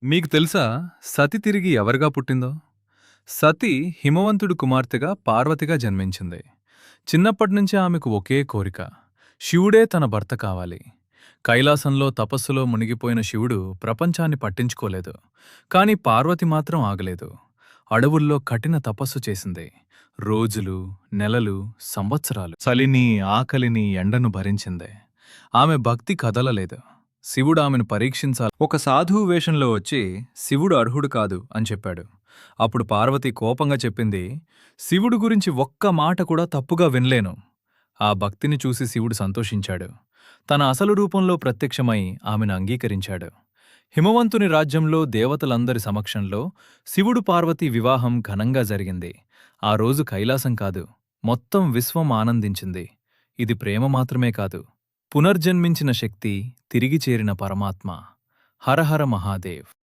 మీకు తెలుసా సతి తిరిగి ఎవరిగా పుట్టిందో? సతి హిమవంతుడు కుమార్తెగా పార్వతిగా జన్మించింది. చిన్నప్పటినుంచి ఆమెకు ఒకే కోరిక. శివుడే తన భర్త కావాలి. కైలాసంలో తపస్సులో మునిగిపోయిన శివుడు ప్రపంచాన్ని పట్టించుకోలేదు. కాని పార్వతి మాత్రం ఆగలేదు. అడవుల్లో కఠిన తపస్సు చేసింది. రోజులు, నెలలు, సంవత్సరాలు చలిని, ఆకలిని, ఎండను భరించింది. ఆమె భక్తి కదలలేదు. శివుడు ఆమెను పరీక్షించాలి. ఒక సాధువు వేషంలో వచ్చి శివుడు అర్హుడు కాదు అని చెప్పాడు. అప్పుడు పార్వతి కోపంగా చెప్పింది, శివుడు గురించి ఒక్క మాట కూడా తప్పుగా వినలేను. ఆ భక్తిని చూసి శివుడు సంతోషించాడు. తన అసలు రూపంలో ప్రత్యక్షమై ఆమెను అంగీకరించాడు. హిమవంతుని రాజ్యంలో దేవతలందరి సమక్షంలో శివుడు పార్వతి వివాహం ఘనంగా జరిగింది. ఆ రోజు కైలాసం కాదు, మొత్తం విశ్వం ఆనందించింది. ఇది ప్రేమ మాత్రమే కాదు, పునర్జన్మించిన శక్తి, తిరిగి చేరిన పరమాత్మ. హరహర మహాదేవ్.